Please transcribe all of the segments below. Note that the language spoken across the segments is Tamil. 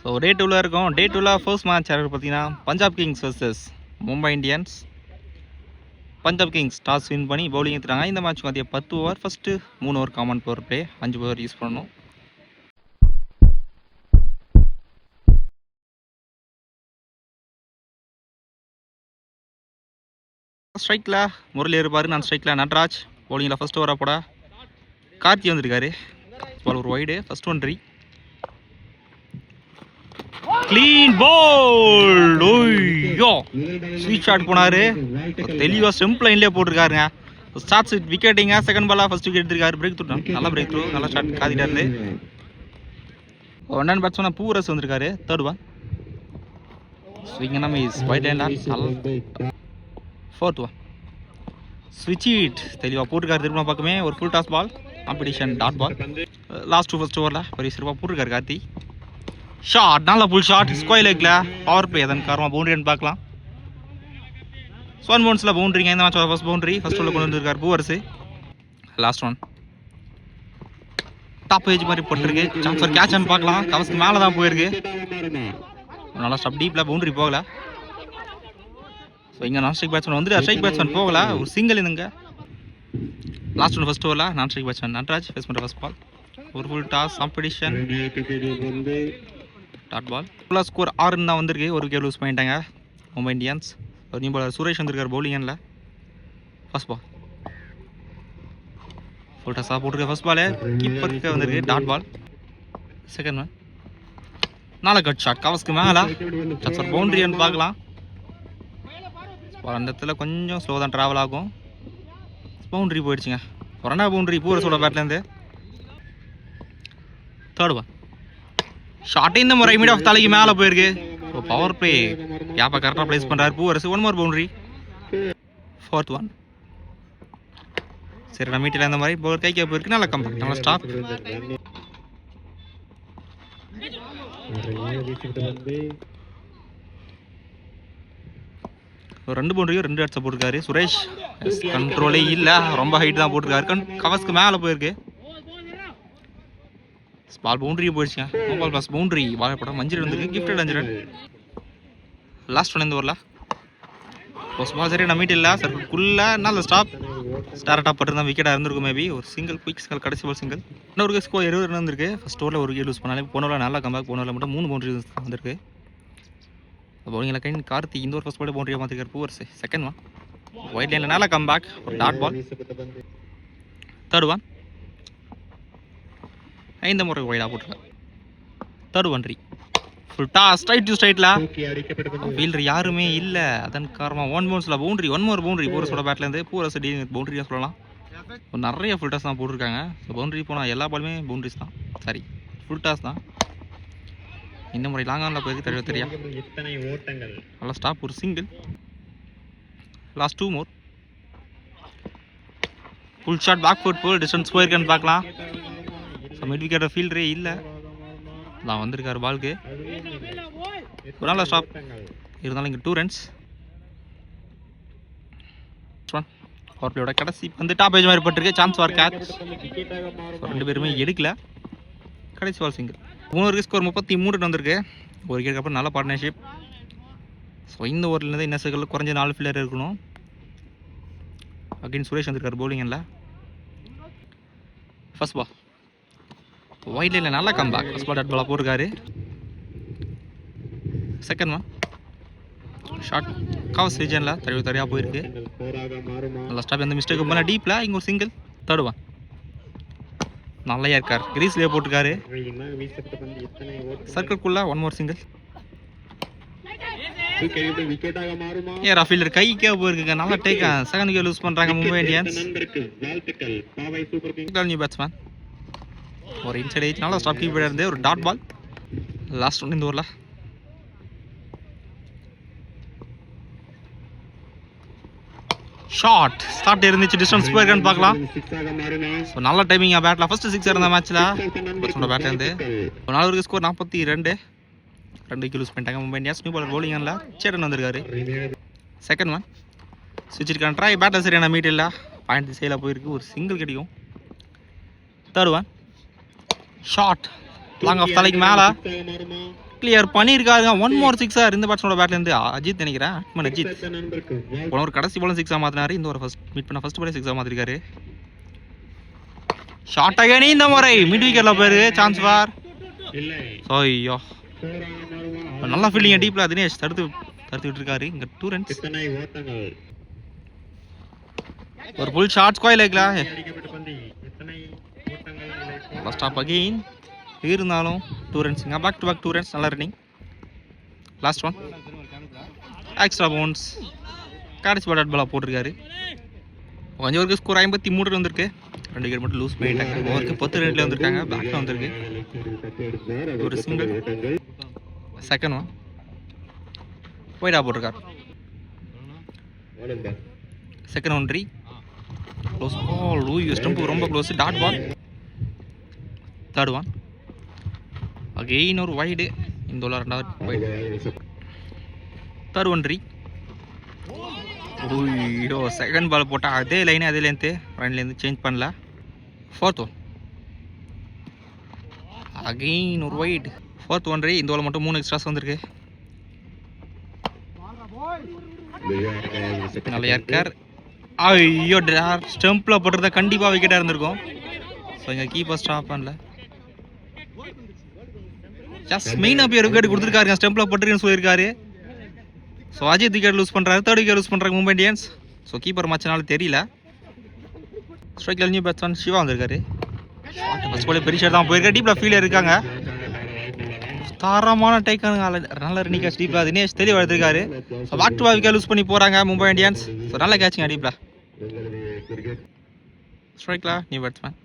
ஸோ டே 2ல் இருக்கும். டே 2ல் ஃபர்ஸ்ட் மேட்ச் யார் பார்த்தீங்கன்னா Punjab Kings versus Mumbai Indians. Punjab Kings toss win பண்ணி பவுலிங் எடுத்துட்டாங்க. இந்த மேட்ச் மதியம் 10 over. First 3 over common power play, 5 over use பண்ணணும். ஸ்ட்ரைக்கில் முரளி இருப்பார், நான் ஸ்ட்ரைக்கில் நட்ராஜ். பவுலிங்கில் ஃபஸ்ட் ஓவராக போட கார்த்தி வந்திருக்காரு. பால் ஒரு wide, first one three, clean ball. ஓய்யோ ஸ்வீட் ஷாட் போனார், தெளிவாக ஸ்டெம்ப் லைன்லேயே போட்டிருக்காருங்க. ஸ்டார்ட்ஸ் விக்கெட்டிங்க. செகண்ட் பாலாக ஃபஸ்ட் விக்கெட் எடுத்திருக்காரு. பிரேக் த்ரூ, நல்லா பிரேக் த்ரூ, நல்லா ஷாட் காத்திட்டாரு. ஒன் பேட்ஸ்மேனாக பூரஸ் வந்திருக்காரு. Third one swing miss wide line. Fourth one ஸ்விட்ச் இட், தெளிவாக போட்டிருக்காரு. திரும்ப பக்கமே ஒரு full toss ball, competition dot ball. Last two first ஓவரில் பெரிய சிறப்பாக போட்டிருக்காரு கார்த்தி. ஷாட், நல்ல ஃபுல் ஷாட், ஸ்கொயர் லெக்கில் பவர் பிளே. அதன் காரணமாக பவுண்டரின்னு பார்க்கலாம். ஸ்வான் பவுன்ஸில் பவுண்டரிங்க. இந்த மேட்ச் ஃபர்ஸ்ட் பவுண்டரி ஃபர்ஸ்ட் ஓவரில் கொண்டு வந்திருக்காரு Poovarasu. Last one top edge மாதிரி போட்டிருக்கு. சான்ஸ் ஒரு கேட்ச்னு பார்க்கலாம். கவர்ஸ்க்கு மேலே தான் போயிருக்கு. நல்லா ஸ்டாப் டீப்பில் பவுண்டரி போகல. ஸோ இங்கே நான் ஸ்ட்ரைக் பேட்ஸ்மேன் வந்துட்டு ஸ்ட்ரைக் பேட்ஸ்மேன் போகல, ஒரு சிங்கிள் இதுங்க. லாஸ்ட் ஒன் ஃபர்ஸ்ட் ஓவரில் non striker batsman Natraj face பண்ணுற ஃபர்ஸ்ட் பால், ஒரு full toss, competition dot ball. ஃபுல்லாக ஸ்கோர் 6 தான் வந்திருக்கு. ஒரு விக்கெட் லூஸ் பண்ணிட்டாங்க மும்பை இந்தியன்ஸ். ஒரு நியூ பாலர் சுரேஷ் வந்திருக்கார் பவுலிங்கில். ஃபர்ஸ்ட் பால் ஃபுல் டாஸாக போட்டிருக்க. ஃபர்ஸ்ட் பால் கீப்பருக்கு வந்திருக்கு டாட் பால். செகண்ட் ஒன் நாலு கட் ஷாட், கவர்ஸ்க்கு மேலே சார் பவுண்டரின்னு பார்க்கலாம். அந்த இடத்துல கொஞ்சம் ஸ்லோ தான் ட்ராவல் ஆகும். பவுண்டரி போயிடுச்சுங்க. ரெண்டா பவுண்டரி பூரஸோட பேட்லேருந்து. தேர்ட் ஒன் ஷார்ட், இந்த முறை மிட் ஆஃப் தலைக்கு மேலே போயிருக்கு. ஸோ பவர் பிளே கேப்பை கரெக்டாக பிளேஸ் பண்ணுறாரு Poovarasu. One more boundary. Fourth one சரி, நான் மீட்டில் இந்த மாதிரி பவுலர் கைக்கே போயிருக்கு. நல்லா கம்பேக்ட், நல்லா ஸ்டாப். ஒரு 2 பவுண்டரியும் 2 அட்ஸை போட்டிருக்காரு சுரேஷ். கண்ட்ரோலே இல்லை, ரொம்ப ஹைட் தான் போட்டிருக்காரு. கவர்ஸ்க்கு மேலே போயிருக்கு. பால் பவுண்டரியும் போயிடுச்சுங்க. No ball pass boundary. வாழைப்படம் மஞ்சள் வந்துருக்கு, கிஃப்டட் அஞ்சரன். லாஸ்ட் ஒன் இந்த ஓவரில் ஃபர்ஸ்ட் பால் சரி, நான் மீட் இல்லை சர்க்குள்ளே நல்ல ஸ்டாப். ஸ்டார்ட் ஆப் பட்டு தான் விக்கெட்டாக இருந்திருக்கும். மேபி ஒரு சிங்கிள் குயிக் ஸ்கால், கடைசி பால் சிங்கிள். இன்னொரு ஸ்கோர் 70 ரன் வந்திருக்கு. ஃபர்ஸ்ட் ஓவரில் ஒரு விக்கெட் லூஸ் பண்ணாலே. போன ஓவரில் நல்லா கம்பேக். போன ஓவரில் மட்டும் 3 பவுண்டரி வந்திருக்கு. பவுலிங்கில் கைன் கார்த்தி இந்த ஒரு ஃபர்ஸ்ட் பால் பவுண்டரியாக மாற்றிருக்காரு பூவரசு. செகண்ட் ஒன் ஒயிட் லைனில் நல்லா கம்பேக், ஒரு டாட் பால். தேர்ட் ஒன் இந்த முறை ஒயிடாக போட்டிருக்காரு. Third boundary full toss, straight to ஸ்ட்ரைட்டில். ஃபீல்டர் யாருமே இல்லை, அதன் காரணமாக ஒன் பவுன்ஸில் பவுண்டரி. ஒன் மோர் பவுண்டரி பூரஸோட பேட்லேருந்து. பூரஸ் பவுண்டரியாக சொல்லலாம். நிறைய ஃபுல் டாஸ் தான் போட்டிருக்காங்க. ஸோ பவுண்டரி போனால் எல்லா பாலுமே பவுண்டரிஸ் தான், சாரி ஃபுல் டாஸ் தான். இந்த முறை லாங் ஆனில் போயிருக்கு. தெரியா நல்லா ஸ்டாப், ஒரு single. Last 2 more full shot, back foot போல் டிஸ்டன்ஸ் போயிருக்கேன்னு பார்க்கலாம். ஸோ மிட் விக்கெட் ஃபீல்டரே இல்லை, நான் வந்திருக்காரு பாலுக்கு. ஒரு நல்ல ஸ்டாப் இருந்தாலும் இங்கே 2 ரன்ஸ். பவர் பிளேயோட கடைசி வந்து டாப் ஏஜ் மாதிரி பட்டிருக்கு. Chance for catch. 2 பேருமே எடுக்கல. கடைசி பால் சிங்கிள். 3 ஸ்கோர் 33 ரன் வந்திருக்கு. ஒரு விக்கெட் அப்புறம் நல்ல பார்ட்னர்ஷிப். ஸோ இந்த ஓவர்லேருந்து இன்னும் சைக்கிள் குறைஞ்ச 4 ஃபீல்டர் இருக்கணும். அகைன் சுரேஷ் வந்திருக்காரு பவுலிங்கில். ஃபர்ஸ்ட் பால் ஒயிட் லைனில் நல்லா கம்பேக். ஃபர்ஸ்ட் பால் டாட் பாலாக போட்டிருக்காரு. செகண்ட் ஒன் ஷார்ட், கவர்ஸ் ரீஜனில் தரையாக போயிருக்கு. நல்லா ஸ்டாப், எந்த மிஸ்டேக்கும் பண்ணல. டீப்பில் இங்கே ஒரு சிங்கிள். தேர்ட் ஒன் நல்லா இருக்கார், கிரீஸ்லேயே போட்டிருக்காரு. சர்க்கிள்குள்ளே one more single. A fielder கைக்கே போயிருக்குங்க. நல்லா டேக். செகண்ட் விக்கெட் லூஸ் பண்ணுறாங்க மும்பை இந்தியன்ஸ். நியூ பேட்ஸ்மேன் ஒரு இன்சைட் ஏஜ், நல்லா ஸ்டாப் கீப்பர் இருந்து ஒரு டாட் பால். லாஸ்ட் ஒன் இந்த ஊரில் ஷார்ட் ஸ்டார்ட் இருந்துச்சு. டிஸ்டன்ஸ் போயிருக்கான்னு பார்க்கலாம். ஸோ நல்ல டைமிங் பேட்டில். ஃபர்ஸ்ட் 6 இருந்த மேட்ச்சில் பர்சனோட பேட்லேருந்து 4 ஸ்கோர் 42. 2 விக்கெட் லூஸ் பண்ணிட்டாங்க மும்பை இந்தியன்ஸ். நியூ பாலர் பவுலிங்கில் சேடன் வந்திருக்காரு. செகண்ட் ஒன் ஸ்விட்ச் இருக்கான் ட்ரை. பேட்டில் சரியான மீட் இல்லை, பாயிண்ட் திசையில் போயிருக்கு. ஒரு சிங்கிள் கிடைக்கும். Third one short long off தலைக்கு மேலே கிளியர் பண்ணியிருக்காருங்க. 1 more 6 இந்த பேட்ஸ்மேனோட பேட்லேருந்து அஜித் நினைக்கிறேன். அஜித் போன ஒரு கடைசி பாலும் 6 மாற்றினாரு. இந்த ஒரு மீட் பண்ண ஃபர்ஸ்ட் பாலே 6 மாற்றிருக்காரு. ஷார்ட் அகைன் இந்த முறை மிட் விக்கெட்டில் போயிருக்கு. சான்ஸ் ஃபார் ஐயோ நல்லா ஃபீல்டிங் டீப்பில் தினேஷ் தடுத்துக்கிட்டு இருக்காரு. இங்கே 2 runs. ஒரு ஃபுல் ஷார்ட் ஸ்கொயர் லைக்ல ஸ்டாப் அகெயின் இருந்தாலும் 2 runs. Back to back 2 runs. நல்லா running. Last one extra bounce. கடைசி பால் பாலாக போட்டிருக்காரு. கொஞ்சம் ஒரு ஸ்கோர் 53 வந்திருக்கு. 2 விக்கெட் மட்டும் லூஸ் பண்ணிட்டாங்க. ஓவருக்கு 10 ரன்ல வந்திருக்காங்க. பேக்கில் வந்திருக்கு ஒரு சிங்கிள். செகண்ட் ஒன் ஒயிடா போட்டிருக்காரு. Second one close ball. Stump ரொம்ப close. Dot ball. Third one again ஒரு வைடு. இந்த 2வது வைடு. தேர்ட் ஒன் ஐயோ செகண்ட் பால் போட்டால் அதே லைனு அதே லென்த்து ரன்லேருந்து சேஞ்ச் பண்ணல. ஃபோர்த் ஒன் அகெயின் ஒரு வைட். ஃபோர்த் ஒன் இந்த ஓவர் மட்டும் 3 எக்ஸ்ட்ராஸ் வந்திருக்கு. நல்ல யார்கார். ஐயோ ஸ்டம்பில் போட்டுறத கண்டிப்பாக விக்கெட்டாக இருந்திருக்கும். ஸோ இங்கே கீப்பர் ஸ்டாப் பண்ணல. ஜஸ்ட் மெயினாக போய் விக்கெட் கொடுத்துருக்காருங்க. ஸ்டம்பில் போட்டுருக்குன்னு சொல்லியிருக்காரு. ஸோ அஜித் விக்கெட் லூஸ் பண்ணுறாரு. 3rd விக்கெட் லூஸ் பண்ணுறாங்க மும்பை இந்தியன்ஸ். ஸோ கீப்பர் மச்சனால தெரியல. ஸ்ட்ரைக்கில் நியூ பேட்ஸ்மேன் சிவா வந்திருக்காரு. ஃபர்ஸ்ட் பாலே பெரிய ஷாட் தான் போயிருக்காரு. டீப்பில் ஃபீல்டர் இருக்காங்க. தரமான டேக்கானுங்க. நல்ல ரன்னிங் கேட்ச் டீப்பில் தினேஷ் தெளிவாக எடுத்திருக்காரு. So back to back wicket loose பண்ணி போகிறாங்க மும்பை இந்தியன்ஸ். ஸோ நல்ல கேட்சிங்க டீப்பில். ஸ்ட்ரைக்கில் நியூ பேட்ஸ்மேன்.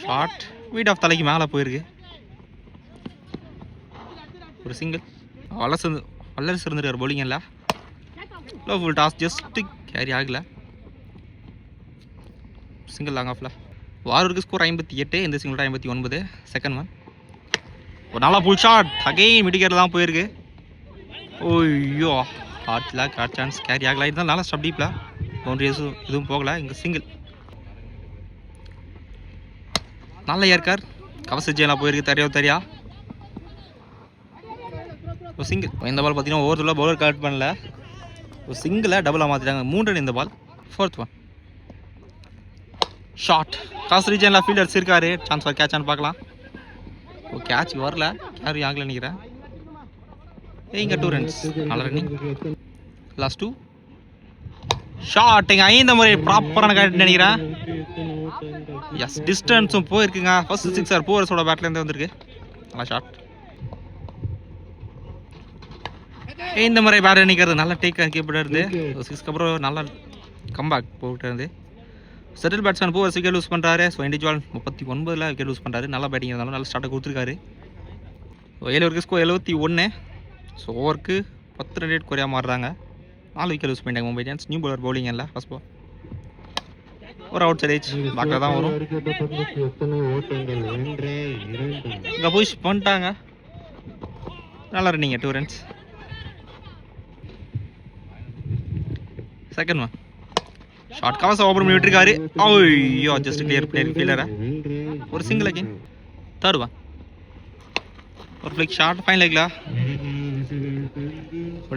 ஷாட் வீட் ஆஃப் தலைக்கு மேலே போயிருக்கு. ஒரு சிங்கிள். வல்லரசு இருந்துருக்கார் பவுலிங்கில். Low full toss just carry ஆகல. சிங்கிள் லாங் ஆஃபில். வாரூருக்கு ஸ்கோர் 58. இந்த சிங்கிள் 59. செகண்ட் ஒன் ஒரு நல்லா ஃபுல் ஷாட் அகெயின் மிடிகேட்டில் தான் போயிருக்கு. ஓய்யோ ஹார்ட்ல காட் சான்ஸ் கேரி ஆகல. இதுதான் நல்லா ஸ்டப் டீப்பில் பவுண்டரிஸும் எதுவும் போகல. இங்கே சிங்கிள் நல்ல ஏற்கார். கவச ஜெயலாம் போயிருக்கு. தெரியா ஒரு சிங்கிள். இந்த பால் பார்த்தீங்கன்னா ஓவர்ல பவுலர் கட் பண்ணல. ஒரு சிங்கிளை டபுளாக மாற்றிட்டாங்க. 3 ரன் இந்த பால். ஃபோர்த் ஒன் ஷார்ட் காஸ் ரீஜனில் ஃபீல்டர்ஸ் இருக்காரு. சான்ஸ் ஃபார் கேட்சான்னு பார்க்கலாம். ஓ கேட்ச் வரல. கேரி ஆகல நினைக்கிறேன். இங்கே 2 runs. நல்ல ரன்னிங். Last 2 shot. இங்கே 5 முறை ப்ராப்பரான கேட் நினைக்கிறேன். எஸ் டிஸ்டன்ஸும் போயிருக்குங்க. ஃபர்ஸ்ட் 6 போவர்ஸோட பேட்லேருந்து வந்திருக்கு. நல்லா ஷாட். இந்த முறை பேட் நிற்கிறது. நல்ல டேக் கீப்பர் இருந்து 6க்கு அப்புறம் நல்ல கம்பேக் போட்டு இருந்து settle batsman Bowers wicket lose பண்ணுறாரு. ஸோ இண்டிவிஜுவல் 39 விக்கெட் லூஸ் பண்ணுறாரு. நல்லா பேட்டிங் இருந்தாலும் நல்ல ஸ்டார்ட்டை கொடுத்துருக்காரு. 7 ஓவருக்கு ஸ்கோர் 71. ஸோ ஓவருக்கு 10 ரன் ரேட் குறையாக மாறுறாங்க. 4 விக்கெட் லூஸ் பண்ணிட்டாங்க Mumbai Indians. New bowler bowling இல்லை. ஃபர்ஸ்ட் பால் ஒரு அவுட் சைட் ஏஜ் பேக்கில் தான் வரும். இங்கே புஷ் பண்ணிட்டாங்க. நல்லா ரன்னிங்க 2 runs. Second one short covers over பண்ணி விட்டுருக்காரு. ஐயோ ஜஸ்ட் கிளியர் பிளேயர் ஃபீல்டரை. ஒரு சிங்கிள் அகைன். தேர்ட் ஒன் ஒரு ஃபிளிக் ஷார்ட் ஃபைன் லைக்ல.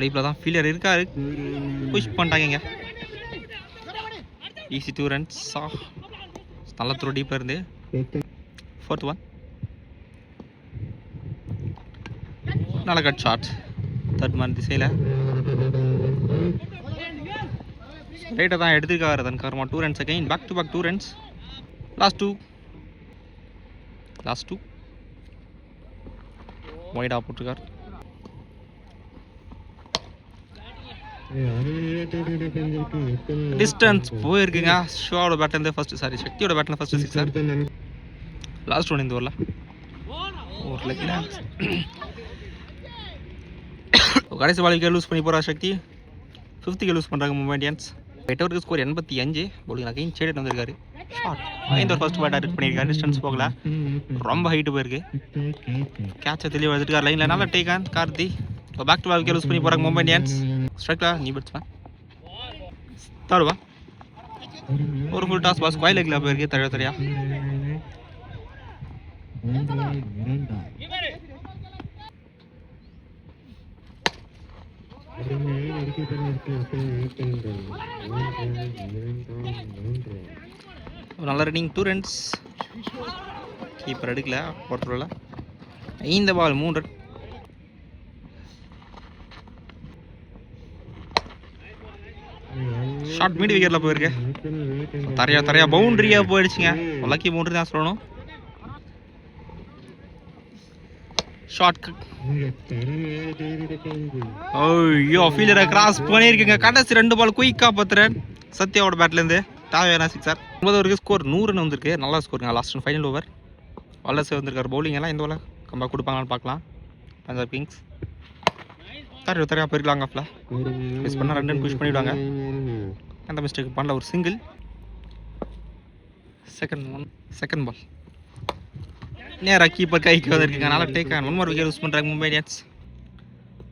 டீப்பில் தான் ஃபீல்டர் இருக்காரு. புஷ் பண்ணிட்டாங்க. இங்கே ஈஸி 2 runs. நல்ல த்ரோ டீப்பில் இருந்து. ஃபோர்த் ஒன் நல்ல கட் ஷாட். தேர்ட் மேன் திசையில் ரைட்டை தான் எடுத்துருக்காரு. அதன் காரணமாக 2 runs again. Back to back 2 runs. Last two வைடாக போட்டிருக்கார். டிஸ்டன்ஸ் போயிருக்குங்க. ஷோவோட பேட்லேருந்து சக்தியோட பேட்டில் ஃபர்ஸ்ட் 6. லாஸ்ட் ஒன் இந்த ஓவரில் ஒரு லக்கில் கடைசி பால் விக்கெட் லூஸ் பண்ணி போகிறா சக்தி. 5th விக்கெட் லூஸ் பண்ணுறாங்க மும்பை இந்தியன்ஸ். 8 ஓவருக்கு ஸ்கோர் 85. பவுலிங் அகைன் சேட் வந்திருக்காரு. ஷார்ட் இந்த ஃபர்ஸ்ட் பால் டார்கெட் பண்ணியிருக்காரு. டிஸ்டன்ஸ் போகல. ரொம்ப ஹைட்டு போயிருக்கு. கேட்சை தெளிவாக எடுத்துருக்காரு. லைனில் நல்லா take on Karthi. Back to back wicket loose பண்ணி போகிறாங்க மும்பை இந்தியன்ஸ். ஸ்ட்ரைக்கில் நியூ பேட்ஸ்மேன். தேர்ட் ஒன் ஒரு ஃபுல் டாஸ் பாஸ் ஸ்கொயர் லெக்கில் போயிருக்கு. தெரியா நல்ல ரன்னிங் 2 ரன்ஸ். கீப்பர் எடுக்கல போர்ட்டரில். இந்த பால் 3 ரன். ஷார்ட் மீடி விக்கெட்டில் போயிருக்கு. தரையா பவுண்டரியாக போயிடுச்சுங்க. லக்கி பவுண்டரி தான் சொல்லணும். ஷார்ட். ஐயோ ஃபீல்டரை கிராஸ் பண்ணியிருக்குங்க. கடைசி 2 பால் குயிக்காக 10 ரன் சத்யாவோட பேட்லேருந்து. தாவேனா 6 சார். 9 வரைக்கும் ஸ்கோர் 100 ரன் வந்திருக்கு. நல்லா ஸ்கோருங்க. லாஸ்ட் ஃபைனல் ஓவர் வல்லரசு வந்திருக்காரு. பவுலிங் எல்லாம் இந்த ஓவர் கம்பேக் கொடுப்பாங்களான்னு பார்க்கலாம். பஞ்சாப் கிங்ஸ் தரையா போயிருக்கலாங்க. ஆஃப்ல மிஸ் பண்ணால் 2 ரன் புஷ் பண்ணிவிடுவாங்க. அந்த மிஸ்டேக் பண்ணல. ஒரு சிங்கிள். செகண்ட் பால் நேராக கீப்பர் கைக்கு வந்திருக்குங்க. நல்லா take on. 1 more wicket use பண்ணுறாங்க Mumbai Indians.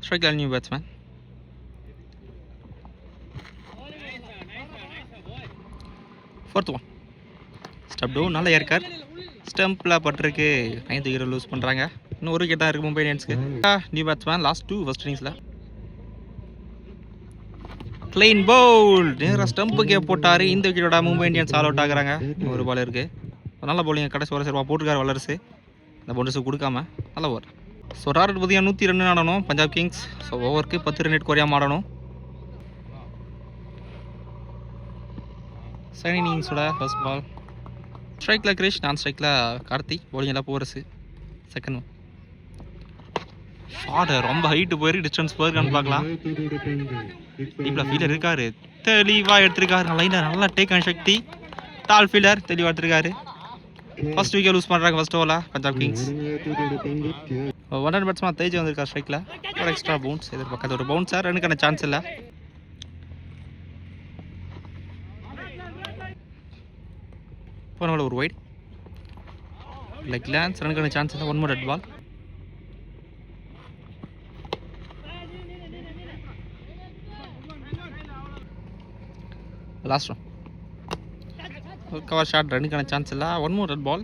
Strike new batsman. Fourth one step down. நல்லா ஏற்கார் ஸ்டம்பில் பட்டிருக்கு. 9th விக்கெட் லூஸ் பண்ணுறாங்க. இன்னும் 1 விக்கெட் தான் இருக்குது மும்பை இந்தியன்ஸ்க்கு. நியூ பேட்ஸ்மேன் லாஸ்ட் 2 ஃபர்ஸ்ட் இன்னிங்ஸில். கிளீன் பவுல் நேராக ஸ்டம்புக்கே போட்டார். இந்த விக்கெட்டோட மும்பை இந்தியன்ஸ் ஆல் அவுட் ஆகுறாங்க. 1 பால் இருக்குது. நல்ல பவுலிங் கடைசி ஓவர் சேர்வா போட்டிருக்காரு வல்லரசு. இந்த பவுண்டர்ஸு கொடுக்காம நல்ல ஓவர். ஸோ டார்கெட் பார்த்தீங்கன்னா 100 ரன் ஆடணும் பஞ்சாப் கிங்ஸ். ஸோ ஓவருக்கு 10 ரன் குறையாமல் ஆடணும். செகண்ட் இன்னிங்ஸோட ஃபர்ஸ்ட் பால். ஸ்ட்ரைக்கில் கிரிஷ், நான் ஸ்ட்ரைக்கில் கார்த்தி. பவுலிங் எல்லாம் போரஸு. செகண்ட் ஒன் ஷார்ட் ரொம்ப ஹைட்டு போயிருக்கு. டிஸ்டன்ஸ் போயிருக்கான்னு பார்க்கலாம். டீப்பில் ஃபீல்டர் இருக்காரு. தெளிவாக எடுத்திருக்காரு. நல்லா டேக் ஆன் சக்தி. டால் ஃபீல்டர் தெளிவாக எடுத்திருக்காரு. ஃபர்ஸ்ட் விக்கெட் லூஸ் பண்ணுறாங்க ஃபர்ஸ்ட் ஓவரில் Punjab Kings. 1 run batsman Tej வந்திருக்கார் ஸ்ட்ரைக்கில். ஒரு எக்ஸ்ட்ரா பவுன்ஸ் எதிர்பார்க்காத ஒரு பவுன்ஸாக. ரனுக்கான சான்ஸ் இல்லை. போன ஒரு வைட் லெக் லான்ஸ். ரனுக்கான சான்ஸ் இல்லை. 1 more dead ball. Last one cover shot. ரனுக்கான சான்ஸ் இல்லை. 1 more டெட் பால்.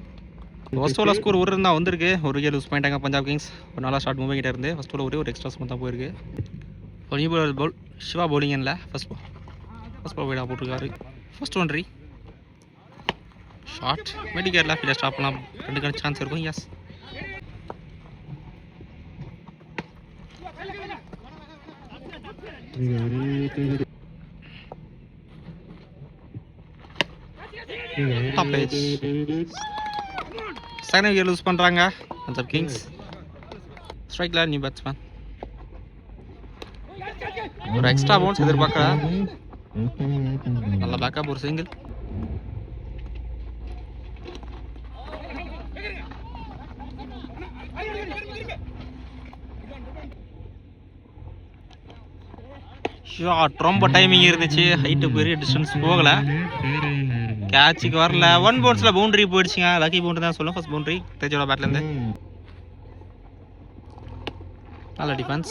ஃபர்ஸ்ட் ஓவரில் ஸ்கோர் 1 ரன் தான் வந்திருக்கு. 1 விக்கெட் லூஸ் பண்ணிட்டாங்க பஞ்சாப் கிங்ஸ். ஒரு நல்லா ஷாட் மும்பை கிட்டே இருந்து. ஃபர்ஸ்ட் ஓவர் ஒரு எக்ஸ்ட்ரா ஸ்மூத் தான் போயிருக்கு. ஒரு நியூ பால் சிவா பவுலிங் இல்லை. ஃபர்ஸ்ட் பால் வைடாக போட்டிருக்காரு. ஃபர்ஸ்ட் ஒன்ட்ரி ஷார்ட் மெடிக்கேரில் ஃபீல்டர் ஸ்டாப் பண்ணலாம். ரனுக்கான சான்ஸ் இருக்கும். Yes top edge. Second wicket loose பண்ணுறாங்க பஞ்சாப் கிங்ஸ். ஸ்ட்ரைக்கில் நியூ பேட்ஸ்மேன். ஒரு எக்ஸ்ட்ரா பவுன்ஸ் எதிர்பார்க்கல. நல்ல பேக்கப். ஒரு சிங்கிள். ஷார்ட் ரொம்ப டைமிங் இருந்துச்சு. ஹைட்டு பெரிய டிஸ்டன்ஸ் போகலை. கேட்சுக்கு வரல. 1 பவுன்ஸில் பவுண்டரி போயிடுச்சுங்க. லக்கி பவுண்டரி தான் சொல்லும். ஃபர்ஸ்ட் பவுண்டரி தேஜோட பேட்லேருந்து. நல்ல டிஃபென்ஸ்.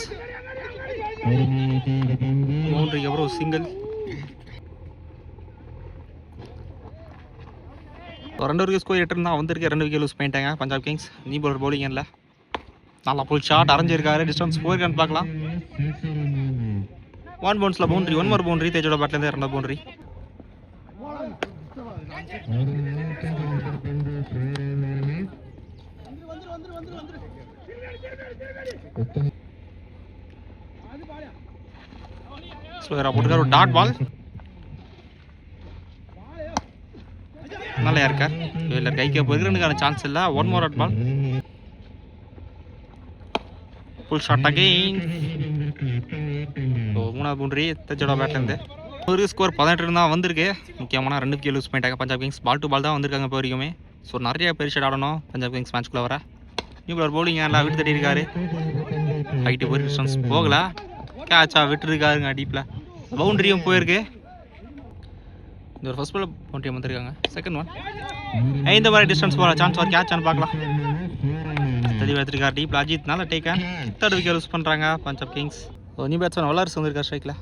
பவுண்டரிக்கு அப்புறம் ஒரு சிங்கிள். 2 வரைக்கும் ஸ்கோர் 8 ரன் தான் வந்திருக்கு. 2 விக்கெட் லூஸ் பண்ணிட்டாங்க பஞ்சாப் கிங்ஸ். நீ பவுலர் பவுலிங் இல்லை. நல்லா ஃபுல் ஷாட் அரைஞ்சிருக்காரு. டிஸ்டன்ஸ் போயிருக்கான்னு பார்க்கலாம். 1 பவுன்ஸில் பவுண்டரி. 1 more பவுண்டரி தேஜோட பேட்லேருந்து. 2வது பவுண்டரி. ஸ்லோயராக போட்டுக்கார். ஒரு டாட் பால். நல்லா யாருக்கார் இல்லை கைக்கு போயிருக்கான சான்ஸ் இல்லை. 1 more dot ball. Full shot again. So 3வது பவுண்டரி தேஜோட பேட்லேருந்து. ஒரு ஸ்கோர் 18 ரன் தான் வந்திருக்கு. முக்கியமான 2 விக்கெட் லூஸ் பண்ணிட்டாங்க Punjab Kings. Ball to ball தான் வந்திருக்காங்க இப்போ வரைக்குமே. ஸோ நிறைய பெரிய ஷாட் ஆடணும் பஞ்சாப் கிங்ஸ் மேட்ச்குள்ளே வர. நியூ பாலர் பவுலிங் நல்லா விட்டு தட்டி இருக்காரு. ஹைட்டு போய் டிஸ்டன்ஸ் போகல. கேட்சா விட்டுருக்காருங்க. டீப்பில் பவுண்டரியும் போயிருக்கு. இந்த ஒரு ஃபர்ஸ்ட் பால் பவுண்டரி வந்துருக்காங்க. செகண்ட் ஒன் இந்த மாதிரி டிஸ்டன்ஸ் போகல. சான்ஸ் ஒரு கேட்சான்னு பார்க்கலாம். தெளிவாக எடுத்துருக்காரு. டீப்பில் அஜித் நல்லா take on. 3rd wicket loose பண்ணுறாங்க பஞ்சாப் கிங்ஸ். நியூ பேட்ஸ்மேன் வல்லரசு வந்திருக்கார் ஸ்ட்ரைக்கில்.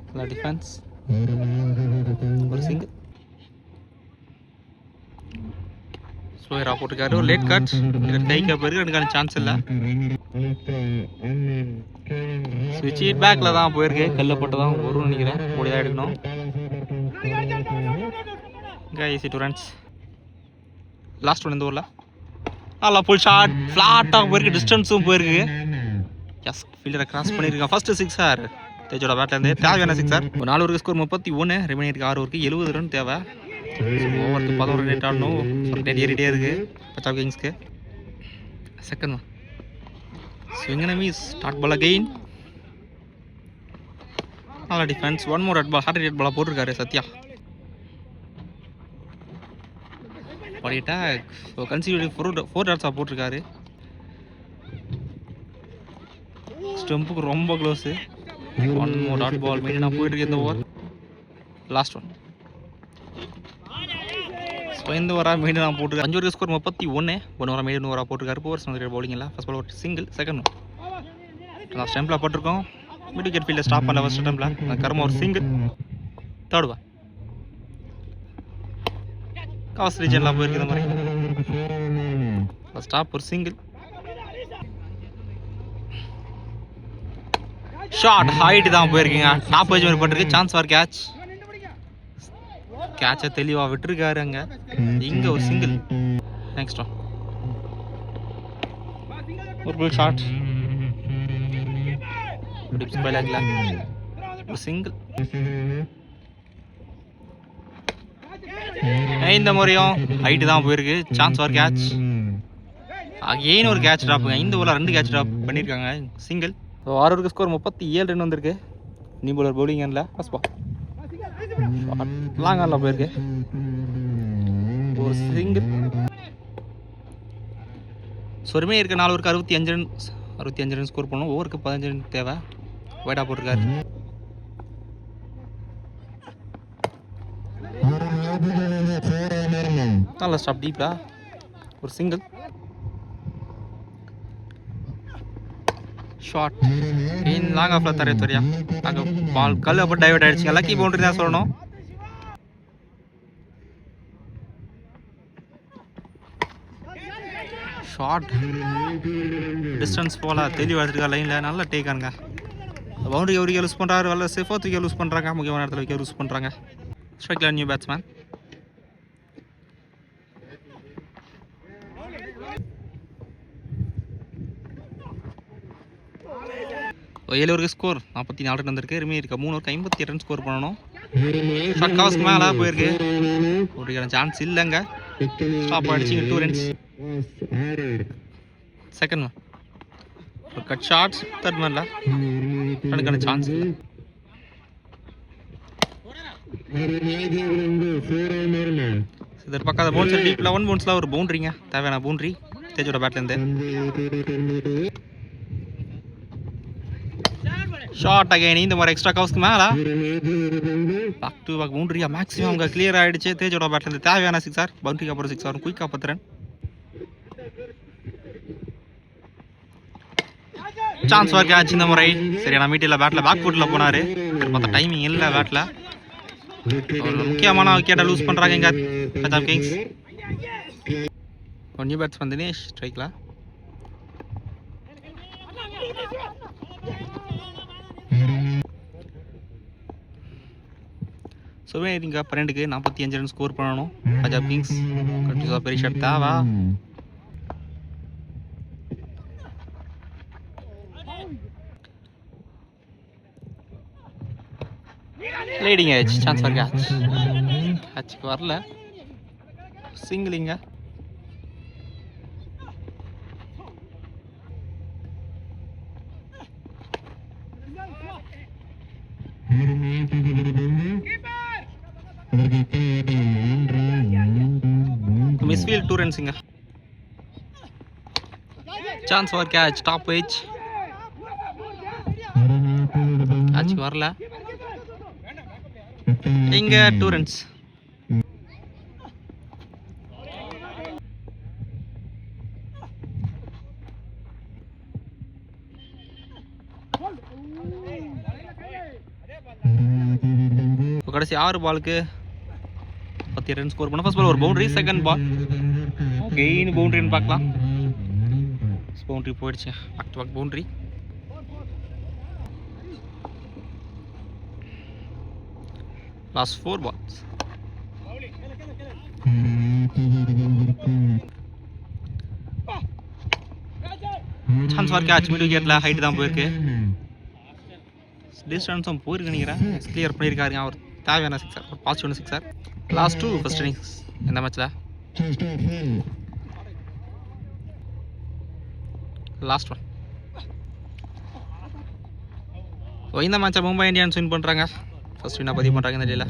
நல்லா டிஃபென்ஸ். ஒரு சிங்கிள். ஸ்லோயராக போட்டிருக்காரு. ஒரு லேட் கட் கைக்கு போயிருக்கு, எனக்கான சான்ஸ் இல்லை. ஸ்விட்ச் ஹீட் பேக்கில் தான் போயிருக்கு, கல்ல போட்டு தான் வரும்னு நினைக்கிறேன். ஓடி தான் எடுக்கணும். Easy 2 runs. லாஸ்ட் ஒன் இந்த ஓவரில் நல்லா ஃபுல் ஷாட் ஃப்ளாட்டாக போயிருக்கு, டிஸ்டன்ஸும் போயிருக்கு. எஸ், ஃபீல்டரை கிராஸ் பண்ணியிருக்கேன். ஃபர்ஸ்ட் 6 தேஜோட பேட்லேருந்து தேவையான 6 ஒரு 4 ஓவருக்கு ஸ்கோர் 31, ரிமைனிங் 6 ஓவருக்கு 70 ரன் தேவை. ஓவருக்கு 11 ரன் ஆடணும். ரன் ஏறிட்டே இருக்கு பஞ்சாப் கிங்ஸ்க்கு. Second one swing and miss, start ball again. நல்லா defence. 1 more red ball, hard red பாலாக போட்டிருக்காரு சத்யா. பாடி அட்டாக் கன்சிடர் 4 டாட்ஸாக போட்டிருக்காரு. ஸ்டம்புக்கு ரொம்ப க்ளோஸு. 1 more டாட் பால் மீண்டும் நான் போயிட்டு இருக்கேன் இந்த ஓவர். லாஸ்ட் ஒன் இந்த ஓவராக மீண்டும் நான் போட்டிருக்கேன். 5 ஓவருக்கு ஸ்கோர் 31, 1 ஓவராக மீண்டும் ஓவராக போட்டிருக்காரு. ஓவர்ஸ் வந்து பவுலிங் இல்லை. ஃபர்ஸ்ட் பால் ஒரு சிங்கிள், செகண்ட் ஒன் நான் ஸ்டம்பில் போட்டிருக்கோம். மிட் விக்கெட் ஃபீல்டில் ஸ்டாப் பண்ணல ஃபர்ஸ்ட் ஸ்டம்பில். கர்மா ஒரு சிங்கிள். தேர்ட் பால் காஸ் ரீஜன்லாம் போயிருக்கு இந்த மாதிரி. ஸ்டாப் ஒரு சிங்கிள். ஷார்ட் ஹைட் தான் போயிருக்கீங்க. டாப் பேஜ் மாதிரி பண்ணிருக்கு. Chance for catch. கேட்சை தெளிவாக விட்டுருக்காரு அங்கே. இங்கே ஒரு சிங்கிள். நெக்ஸ்ட் ஒன் ஒரு புல் ஷாட். ஒரு சிங்கிள். இந்த முறையும் ஹைட்டு தான் போயிருக்கு. Chance for catch. அகெயின் ஒரு கேட்ச் ட்ராப்புங்க. இந்த ஓவரில் 2 கேட்ச் ட்ராப் பண்ணியிருக்காங்க. சிங்கிள். 6 ஓவருக்கு ஸ்கோர் 37 ரன் வந்திருக்கு. நீ போலர் பவுலிங் இல்லை. ஃபர்ஸ்ட் பால் லாங் ஆனில் போயிருக்கு. ஒரு சிங்கிள். சொருமே இருக்க 4 ஓவருக்கு 65 ரன் ஸ்கோர் பண்ணணும். ஓவருக்கு 15 ரன் தேவை. வைடாக போட்டிருக்காரு. நல்ல ஸ்டாப் டீப்லா. ஒரு சிங்கிள். ஷார்ட் இன் லாங் ஆஃப்ல தர தெரியா. அங்கே பால் கல் அப்போ டைவர்ட் ஆயிடுச்சுங்க. லக்கி பவுண்டரி தான் சொல்லணும். ஷார்ட் டிஸ்டன்ஸ் போல தெளிவாக எடுத்துருக்கா லைனில். நல்ல டேக் ஆனுங்க. பவுண்டரி ஒரு விக்கெட் லூஸ் பண்ணுறாரு. வரல சேஃபாக விக்கெட் லூஸ் பண்ணுறாங்க. முக்கியமான இடத்துல விக்கெட் லூஸ் பண்ணுறாங்க. ஸ்ட்ரைக்கில் நியூ பேட்ஸ்மேன். ஏழு ஓவருக்கு ஸ்கோர் 44 ரன் வந்திருக்கு. ரிமே இருக்க 3 ஓவருக்கு 58 ரன் ஸ்கோர் பண்ணணும். ஷார்ட் கவர்ஸ்க்கு மேலே போயிருக்கு. ஒரு சான்ஸ் இல்லைங்க. ஸ்டாப் ஆகிடுச்சு. 2 ரன்ஸ். செகண்ட் ஒன் ஒரு கட் ஷார்ட்ஸ். தேர்ட் மேனில் எனக்கான சான்ஸ் இல்லை. இதற்கு பக்கம் பவுன்சர் டீப்பில் 1 பவுன்ஸில் ஒரு பவுண்ட்ரிங்க. தேவையான பவுண்ட்ரி தேஜோட பேட்லேருந்து. Short again. இந்த மாதிரி எக்ஸ்ட்ரா கவர்ஸ்க்கு மேலே பேக் டு பேக் பவுண்டரியா மேக்ஸிமம் அங்கே கிளியர் ஆகிடுச்சு. தேஜோட பேட்லேருந்து தேவையான 6 பவுண்டரிக்கு அப்புறம் 6 வரும். குயிக்காக 10 ரன். சான்ஸ் ஃபார் கேட்ச் இந்த முறை. சரியான மீட்டில் பேட்டில் பேக் ஃபுட்டில் போனார். பார்த்தா டைமிங் இல்லை பேட்டில். முக்கியமான விக்கெட்டை லூஸ் பண்ணுறாங்க இங்கே Punjab Kings. New batsman Dinesh ஸ்ட்ரைக்கில். ஸோ இங்கே 12க்கு 45 ரன் ஸ்கோர் பண்ணணும் பஞ்சாப் கிங்ஸ். கண்டிப்பாக பெரிய ஷாட் தேவை. லீடிங் ஆயிடுச்சு. Chance for catch. கேட்சுக்கு வரல. சிங்கிளிங்க. மிஸ்ஃபீல்ட் 2 ரன்ஸுங்க. Chance for catch. Top edge. கேட்சுக்கு வரல. இங்க 2 ரன்ஸ். கடைசி 6 பாலுக்கு 10 ரன் ஸ்கோர் பண்ண. ஃபர்ஸ்ட் பால் ஒரு பவுண்டரி. செகண்ட் பால் கெயின் பவுண்ட்ரின்னு பார்க்கலாம். பவுண்ட்ரி போயிடுச்சு. Back to back boundary. Last 4 balls. Chance for catch. Mid விக்கெட்டில் ஹைட் தான் போயிருக்கு. டிஸ்டன்ஸும் போயிருக்கு நினைக்கிறேன். கிளியர் பண்ணியிருக்காருங்க. அவர் தேவையான சிக்ஸர், ஒரு பாசிட்டிவான சிக்ஸர். லாஸ்ட் 2 ஃபர்ஸ்ட் இன்னிங்ஸ் இந்த மேட்ச்சில். Last one. ஸோ இந்த மேட்சை மும்பை இந்தியன்ஸ் வின் பண்ணுறாங்க. ஃபர்ஸ்ட் வின்னாக பதிவு பண்ணுறாங்க இந்த டேல.